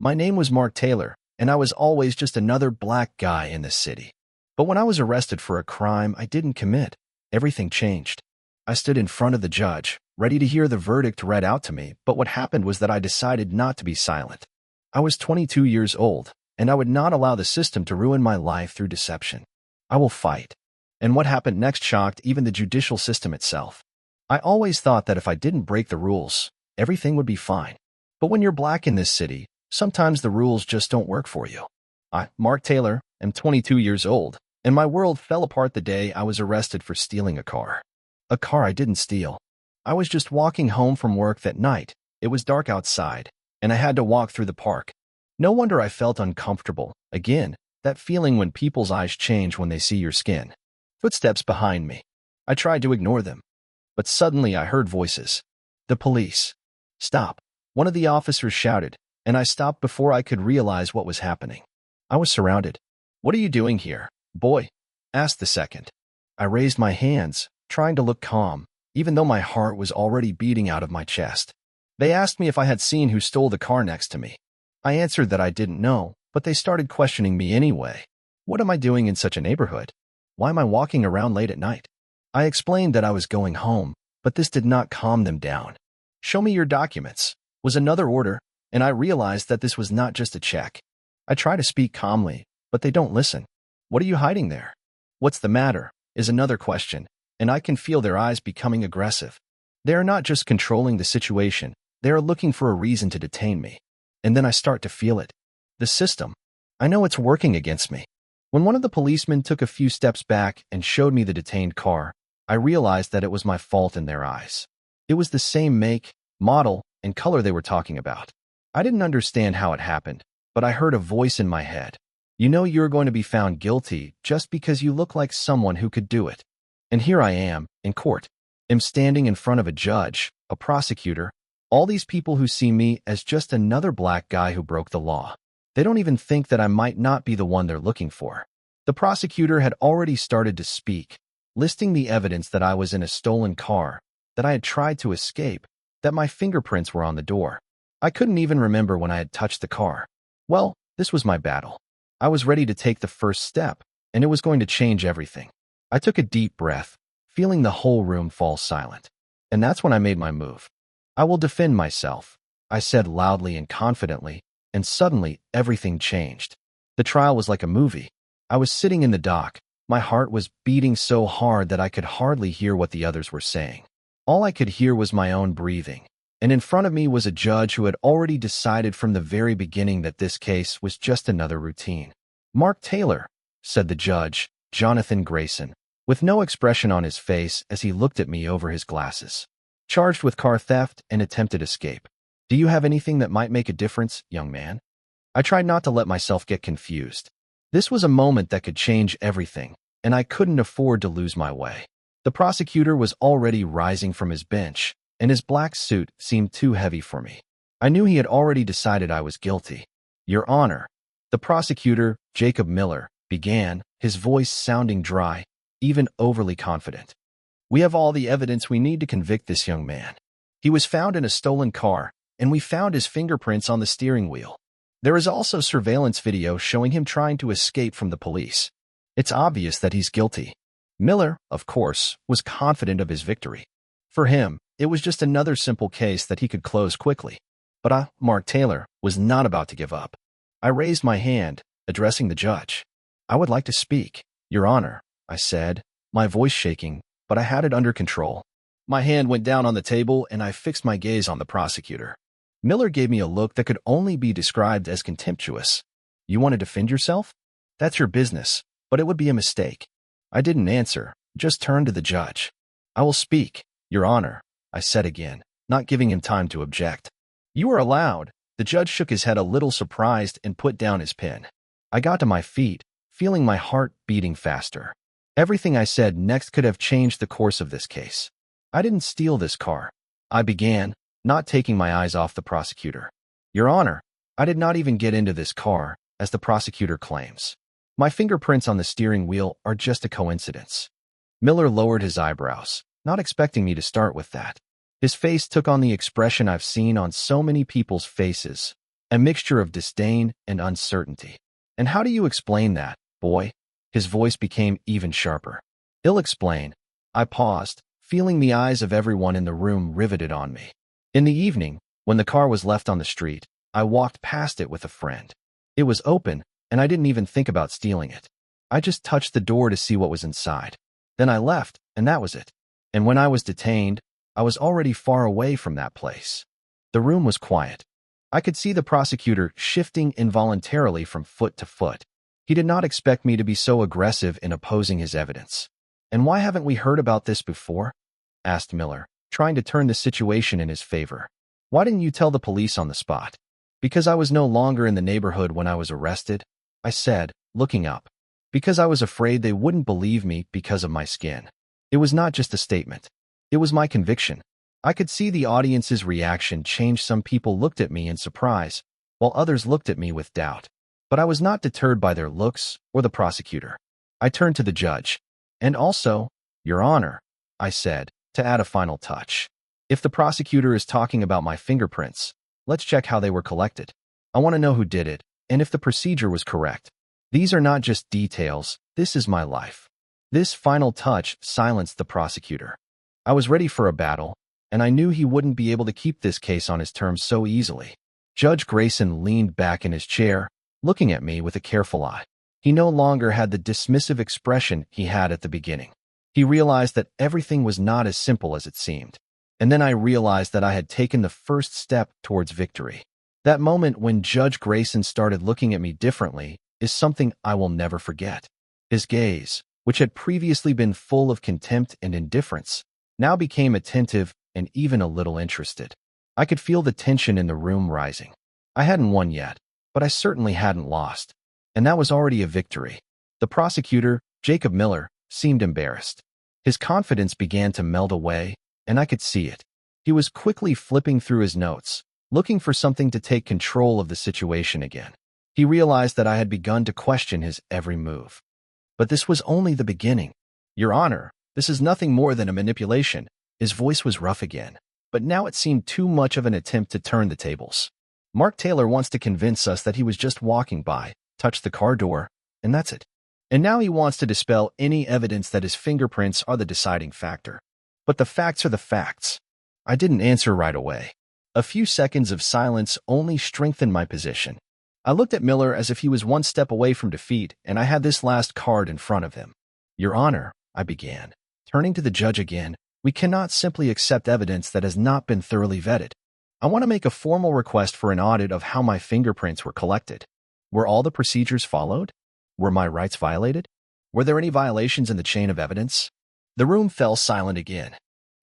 My name was Mark Taylor, and I was always just another black guy in this city. But when I was arrested for a crime I didn't commit, everything changed. I stood in front of the judge, ready to hear the verdict read out to me, but what happened was that I decided not to be silent. I was 22 years old, and I would not allow the system to ruin my life through deception. I will fight. And what happened next shocked even the judicial system itself. I always thought that if I didn't break the rules, everything would be fine. But when you're black in this city, sometimes the rules just don't work for you. I, Mark Taylor, am 22 years old, and my world fell apart the day I was arrested for stealing a car. A car I didn't steal. I was just walking home from work that night. It was dark outside, and I had to walk through the park. No wonder I felt uncomfortable. Again, that feeling when people's eyes change when they see your skin. Footsteps behind me. I tried to ignore them. But suddenly I heard voices. The police. Stop. One of the officers shouted, and I stopped before I could realize what was happening. I was surrounded. What are you doing here, boy? Asked the second. I raised my hands, trying to look calm, even though my heart was already beating out of my chest. They asked me if I had seen who stole the car next to me. I answered that I didn't know, but they started questioning me anyway. What am I doing in such a neighborhood? Why am I walking around late at night? I explained that I was going home, but this did not calm them down. Show me your documents, was another order, and I realized that this was not just a check. I try to speak calmly, but they don't listen. What are you hiding there? What's the matter, is another question, and I can feel their eyes becoming aggressive. They are not just controlling the situation, they are looking for a reason to detain me. And then I start to feel it. The system. I know it's working against me. When one of the policemen took a few steps back and showed me the detained car, I realized that it was my fault in their eyes. It was the same make, model, and color they were talking about. I didn't understand how it happened, but I heard a voice in my head. You know you're going to be found guilty just because you look like someone who could do it. And here I am, in court. I'm standing in front of a judge, a prosecutor, all these people who see me as just another black guy who broke the law. They don't even think that I might not be the one they're looking for. The prosecutor had already started to speak, listing the evidence that I was in a stolen car, that I had tried to escape, that my fingerprints were on the door. I couldn't even remember when I had touched the car. Well, this was my battle. I was ready to take the first step, and it was going to change everything. I took a deep breath, feeling the whole room fall silent. And that's when I made my move. I will defend myself, I said loudly and confidently, and suddenly everything changed. The trial was like a movie. I was sitting in the dock. My heart was beating so hard that I could hardly hear what the others were saying. All I could hear was my own breathing. And in front of me was a judge who had already decided from the very beginning that this case was just another routine. Mark Taylor, said the judge, Jonathan Grayson, with no expression on his face as he looked at me over his glasses. Charged with car theft and attempted escape. Do you have anything that might make a difference, young man? I tried not to let myself get confused. This was a moment that could change everything, and I couldn't afford to lose my way. The prosecutor was already rising from his bench, and his black suit seemed too heavy for me. I knew he had already decided I was guilty. Your Honor, the prosecutor, Jacob Miller, began, his voice sounding dry, even overly confident. We have all the evidence we need to convict this young man. He was found in a stolen car, and we found his fingerprints on the steering wheel. There is also surveillance video showing him trying to escape from the police. It's obvious that he's guilty. Miller, of course, was confident of his victory. For him, it was just another simple case that he could close quickly. But I, Mark Taylor, was not about to give up. I raised my hand, addressing the judge. I would like to speak, Your Honor, I said, my voice shaking, but I had it under control. My hand went down on the table and I fixed my gaze on the prosecutor. Miller gave me a look that could only be described as contemptuous. You want to defend yourself? That's your business, but it would be a mistake. I didn't answer, just turned to the judge. I will speak, Your Honor, I said again, not giving him time to object. You are allowed. The judge shook his head a little surprised and put down his pen. I got to my feet, feeling my heart beating faster. Everything I said next could have changed the course of this case. I didn't steal this car. I began, not taking my eyes off the prosecutor. Your Honor, I did not even get into this car, as the prosecutor claims. My fingerprints on the steering wheel are just a coincidence. Miller lowered his eyebrows, not expecting me to start with that. His face took on the expression I've seen on so many people's faces, a mixture of disdain and uncertainty. And how do you explain that, boy? His voice became even sharper. I'll explain. I paused, feeling the eyes of everyone in the room riveted on me. In the evening, when the car was left on the street, I walked past it with a friend. It was open, and I didn't even think about stealing it. I just touched the door to see what was inside. Then I left, and that was it. And when I was detained, I was already far away from that place. The room was quiet. I could see the prosecutor shifting involuntarily from foot to foot. He did not expect me to be so aggressive in opposing his evidence. "And why haven't we heard about this before?" asked Miller, trying to turn the situation in his favor. "Why didn't you tell the police on the spot?" "Because I was no longer in the neighborhood when I was arrested," I said, looking up. "Because I was afraid they wouldn't believe me because of my skin." It was not just a statement. It was my conviction. I could see the audience's reaction change. Some people looked at me in surprise, while others looked at me with doubt. But I was not deterred by their looks or the prosecutor. I turned to the judge. "And also, Your Honor," I said, to add a final touch, "if the prosecutor is talking about my fingerprints, let's check how they were collected. I want to know who did it, and if the procedure was correct. These are not just details, this is my life." This final touch silenced the prosecutor. I was ready for a battle, and I knew he wouldn't be able to keep this case on his terms so easily. Judge Grayson leaned back in his chair, looking at me with a careful eye. He no longer had the dismissive expression he had at the beginning. He realized that everything was not as simple as it seemed. And then I realized that I had taken the first step towards victory. That moment when Judge Grayson started looking at me differently is something I will never forget. His gaze, which had previously been full of contempt and indifference, now became attentive and even a little interested. I could feel the tension in the room rising. I hadn't won yet, but I certainly hadn't lost. And that was already a victory. The prosecutor, Jacob Miller, seemed embarrassed. His confidence began to melt away, and I could see it. He was quickly flipping through his notes, looking for something to take control of the situation again. He realized that I had begun to question his every move. But this was only the beginning. "Your Honor, this is nothing more than a manipulation." His voice was rough again, but now it seemed too much of an attempt to turn the tables. "Mark Taylor wants to convince us that he was just walking by, touched the car door, and that's it. And now he wants to dispel any evidence that his fingerprints are the deciding factor. But the facts are the facts." I didn't answer right away. A few seconds of silence only strengthened my position. I looked at Miller as if he was one step away from defeat, and I had this last card in front of him. "Your Honor," I began, turning to the judge again, "we cannot simply accept evidence that has not been thoroughly vetted. I want to make a formal request for an audit of how my fingerprints were collected. Were all the procedures followed? Were my rights violated? Were there any violations in the chain of evidence?" The room fell silent again.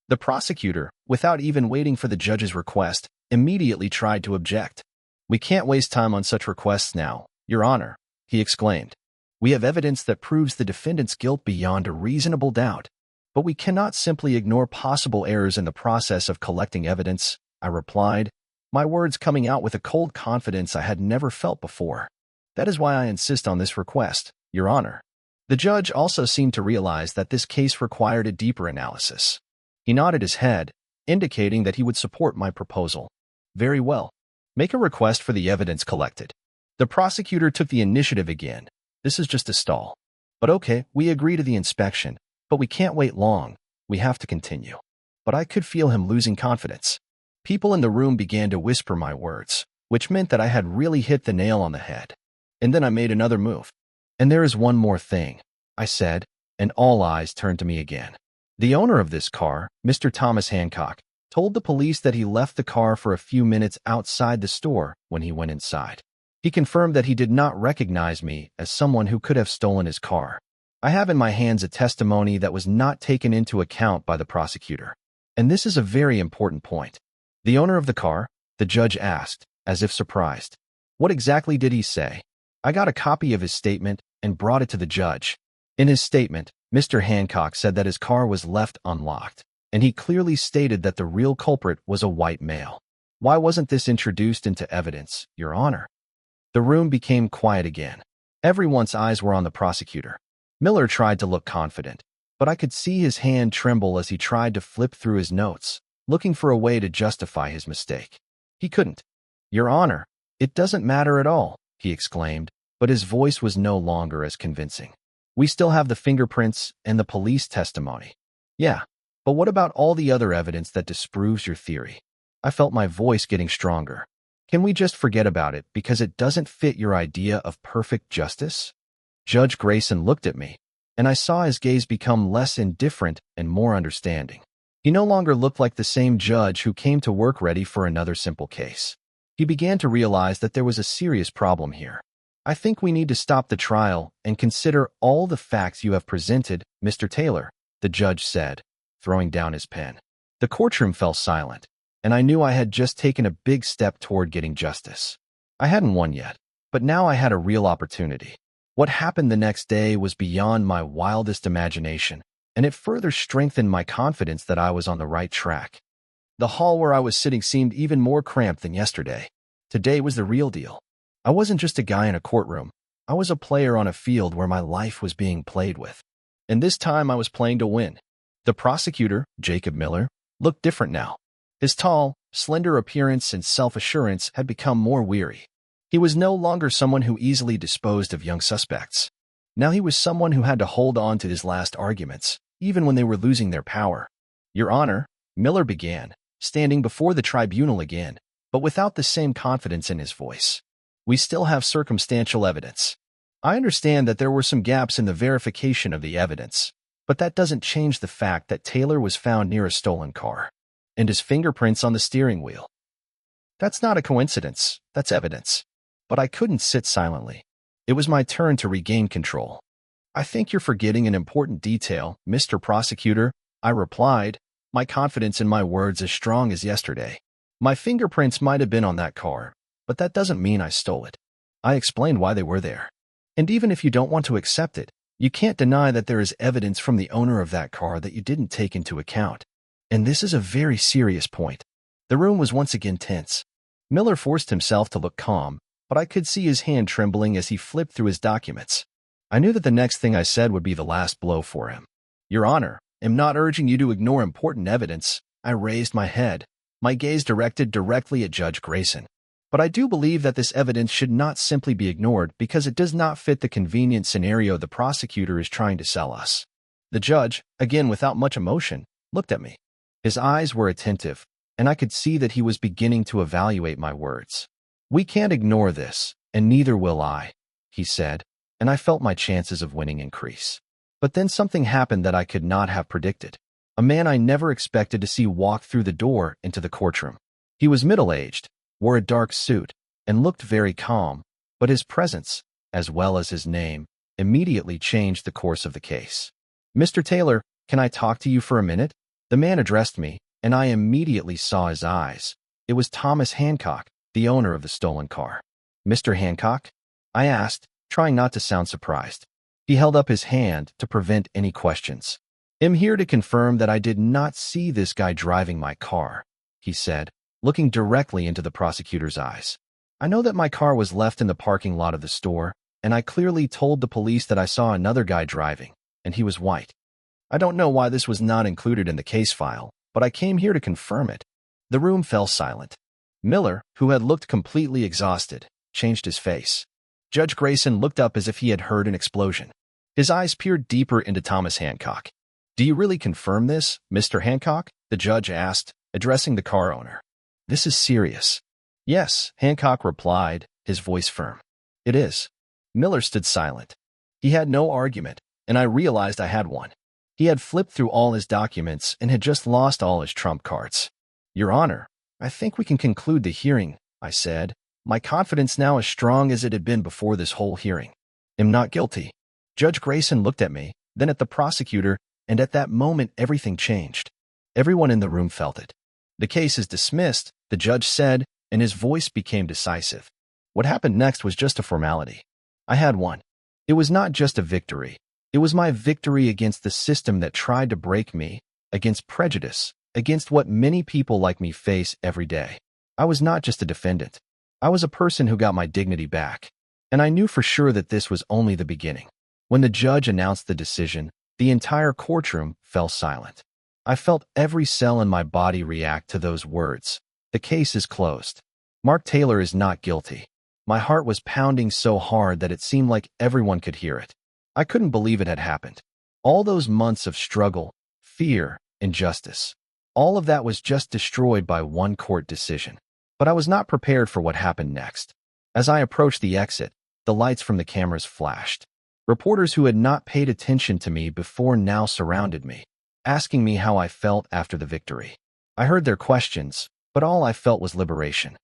The prosecutor, without even waiting for the judge's request, immediately tried to object. "We can't waste time on such requests now, Your Honor," he exclaimed. "We have evidence that proves the defendant's guilt beyond a reasonable doubt. But we cannot simply ignore possible errors in the process of collecting evidence," I replied, my words coming out with a cold confidence I had never felt before. "That is why I insist on this request, Your Honor." The judge also seemed to realize that this case required a deeper analysis. He nodded his head, indicating that he would support my proposal. "Very well. Make a request for the evidence collected." The prosecutor took the initiative again. "This is just a stall. But okay, we agree to the inspection. But we can't wait long. We have to continue." But I could feel him losing confidence. People in the room began to whisper my words, which meant that I had really hit the nail on the head. And then I made another move. "And there is one more thing," I said, and all eyes turned to me again. "The owner of this car, Mr. Thomas Hancock, told the police that he left the car for a few minutes outside the store when he went inside. He confirmed that he did not recognize me as someone who could have stolen his car. I have in my hands a testimony that was not taken into account by the prosecutor. And this is a very important point." "The owner of the car?" the judge asked, as if surprised. "What exactly did he say?" I got a copy of his statement and brought it to the judge. In his statement, Mr. Hancock said that his car was left unlocked, and he clearly stated that the real culprit was a white male. "Why wasn't this introduced into evidence, Your Honor?" The room became quiet again. Everyone's eyes were on the prosecutor. Miller tried to look confident, but I could see his hand tremble as he tried to flip through his notes, looking for a way to justify his mistake. He couldn't. "Your Honor," "It doesn't matter at all," he exclaimed, but his voice was no longer as convincing. "We still have the fingerprints and the police testimony." "Yeah, but what about all the other evidence that disproves your theory?" I felt my voice getting stronger. "Can we just forget about it because it doesn't fit your idea of perfect justice?" Judge Grayson looked at me, and I saw his gaze become less indifferent and more understanding. He no longer looked like the same judge who came to work ready for another simple case. He began to realize that there was a serious problem here. "I think we need to stop the trial and consider all the facts you have presented, Mr. Taylor," the judge said, throwing down his pen. The courtroom fell silent, and I knew I had just taken a big step toward getting justice. I hadn't won yet, but now I had a real opportunity. What happened the next day was beyond my wildest imagination, and it further strengthened my confidence that I was on the right track. The hall where I was sitting seemed even more cramped than yesterday. Today was the real deal. I wasn't just a guy in a courtroom. I was a player on a field where my life was being played with. And this time I was playing to win. The prosecutor, Jacob Miller, looked different now. His tall, slender appearance and self-assurance had become more weary. He was no longer someone who easily disposed of young suspects. Now he was someone who had to hold on to his last arguments, even when they were losing their power. "Your Honor," Miller began, standing before the tribunal again, but without the same confidence in his voice. "We still have circumstantial evidence. I understand that there were some gaps in the verification of the evidence, but that doesn't change the fact that Taylor was found near a stolen car, and his fingerprints on the steering wheel. That's not a coincidence, that's evidence." But I couldn't sit silently. It was my turn to regain control. "I think you're forgetting an important detail, Mr. Prosecutor," I replied, my confidence in my words as strong as yesterday. "My fingerprints might have been on that car, but that doesn't mean I stole it." I explained why they were there. "And even if you don't want to accept it, you can't deny that there is evidence from the owner of that car that you didn't take into account. And this is a very serious point." The room was once again tense. Miller forced himself to look calm, but I could see his hand trembling as he flipped through his documents. I knew that the next thing I said would be the last blow for him. "Your Honor, I'm not urging you to ignore important evidence." I raised my head, my gaze directed directly at Judge Grayson. "But I do believe that this evidence should not simply be ignored because it does not fit the convenient scenario the prosecutor is trying to sell us." The judge, again without much emotion, looked at me. His eyes were attentive, and I could see that he was beginning to evaluate my words. "We can't ignore this, and neither will I," he said, and I felt my chances of winning increase. But then something happened that I could not have predicted. A man I never expected to see walk through the door into the courtroom. He was middle-aged, wore a dark suit, and looked very calm, but his presence, as well as his name, immediately changed the course of the case. "Mr. Taylor, can I talk to you for a minute?" The man addressed me, and I immediately saw his eyes. It was Thomas Hancock, the owner of the stolen car. "Mr. Hancock?" I asked, trying not to sound surprised. He held up his hand to prevent any questions. "I'm here to confirm that I did not see this guy driving my car," he said, looking directly into the prosecutor's eyes. "I know that my car was left in the parking lot of the store, and I clearly told the police that I saw another guy driving, and he was white. I don't know why this was not included in the case file, but I came here to confirm it." The room fell silent. Miller, who had looked completely exhausted, changed his face. Judge Grayson looked up as if he had heard an explosion. His eyes peered deeper into Thomas Hancock. "Do you really confirm this, Mr. Hancock?" the judge asked, addressing the car owner. "This is serious." "Yes," Hancock replied, his voice firm. "It is." Miller stood silent. He had no argument, and I realized I had one. He had flipped through all his documents and had just lost all his trump cards. "Your Honor, I think we can conclude the hearing," I said, my confidence now as strong as it had been before this whole hearing. "I'm not guilty." Judge Grayson looked at me, then at the prosecutor, and at that moment everything changed. Everyone in the room felt it. "The case is dismissed," the judge said, and his voice became decisive. What happened next was just a formality. I had won. It was not just a victory. It was my victory against the system that tried to break me, against prejudice, against what many people like me face every day. I was not just a defendant. I was a person who got my dignity back. And I knew for sure that this was only the beginning. When the judge announced the decision, the entire courtroom fell silent. I felt every cell in my body react to those words. The case is closed. Mark Taylor is not guilty. My heart was pounding so hard that it seemed like everyone could hear it. I couldn't believe it had happened. All those months of struggle, fear, injustice. All of that was just destroyed by one court decision. But I was not prepared for what happened next. As I approached the exit, the lights from the cameras flashed. Reporters who had not paid attention to me before now surrounded me, asking me how I felt after the victory. I heard their questions, but all I felt was liberation.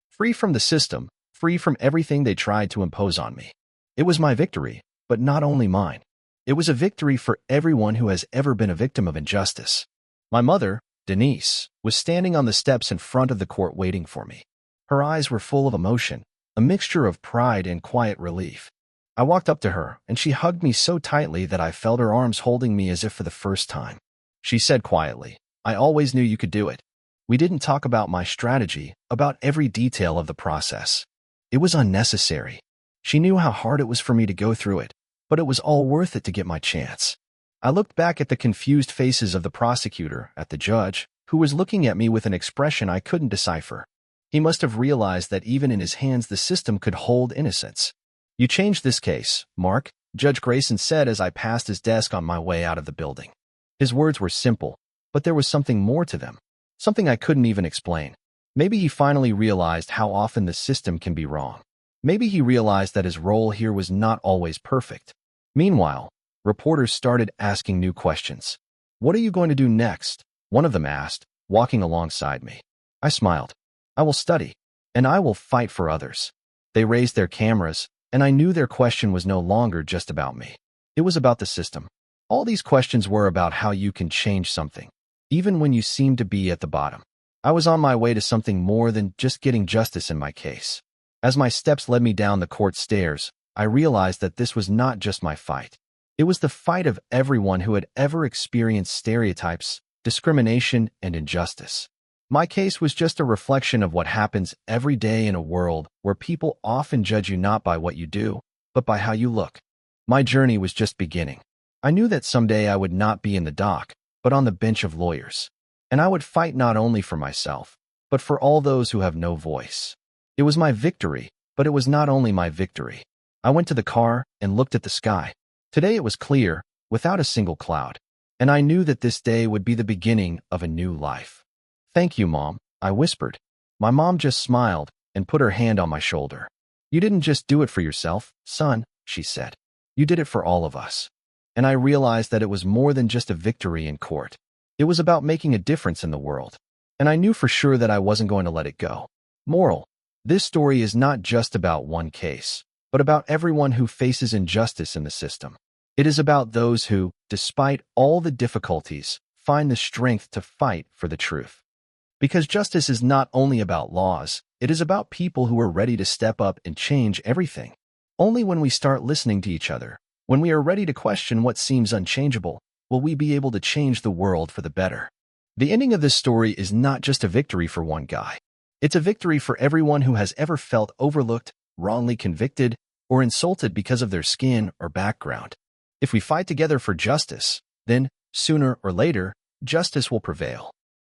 Free from the system, free from everything they tried to impose on me. It was my victory, but not only mine. It was a victory for everyone who has ever been a victim of injustice. My mother, Denise, was standing on the steps in front of the court waiting for me. Her eyes were full of emotion, a mixture of pride and quiet relief. I walked up to her, and she hugged me so tightly that I felt her arms holding me as if for the first time. She said quietly, "I always knew you could do it." We didn't talk about my strategy, about every detail of the process. It was unnecessary. She knew how hard it was for me to go through it, but it was all worth it to get my chance. I looked back at the confused faces of the prosecutor, at the judge, who was looking at me with an expression I couldn't decipher. He must have realized that even in his hands the system could hold innocence. "You changed this case, Mark," Judge Grayson said as I passed his desk on my way out of the building. His words were simple, but there was something more to them. Something I couldn't even explain. Maybe he finally realized how often the system can be wrong. Maybe he realized that his role here was not always perfect. Meanwhile, reporters started asking new questions. "What are you going to do next?" one of them asked, walking alongside me. I smiled. "I will study, and I will fight for others." They raised their cameras, and I knew their question was no longer just about me. It was about the system. All these questions were about how you can change something, even when you seem to be at the bottom. I was on my way to something more than just getting justice in my case. As my steps led me down the court stairs, I realized that this was not just my fight. It was the fight of everyone who had ever experienced stereotypes, discrimination, and injustice. My case was just a reflection of what happens every day in a world where people often judge you not by what you do, but by how you look. My journey was just beginning. I knew that someday I would not be in the dock, but on the bench of lawyers. And I would fight not only for myself, but for all those who have no voice. It was my victory, but it was not only my victory. I went to the car and looked at the sky. Today it was clear, without a single cloud. And I knew that this day would be the beginning of a new life. "Thank you, Mom," I whispered. My mom just smiled and put her hand on my shoulder. "You didn't just do it for yourself, son," she said. "You did it for all of us." And I realized that it was more than just a victory in court. It was about making a difference in the world. And I knew for sure that I wasn't going to let it go. Moral: this story is not just about one case, but about everyone who faces injustice in the system. It is about those who, despite all the difficulties, find the strength to fight for the truth. Because justice is not only about laws, it is about people who are ready to step up and change everything. Only when we start listening to each other, when we are ready to question what seems unchangeable, will we be able to change the world for the better. The ending of this story is not just a victory for one guy. It's a victory for everyone who has ever felt overlooked, wrongly convicted, or insulted because of their skin or background. If we fight together for justice, then, sooner or later, justice will prevail.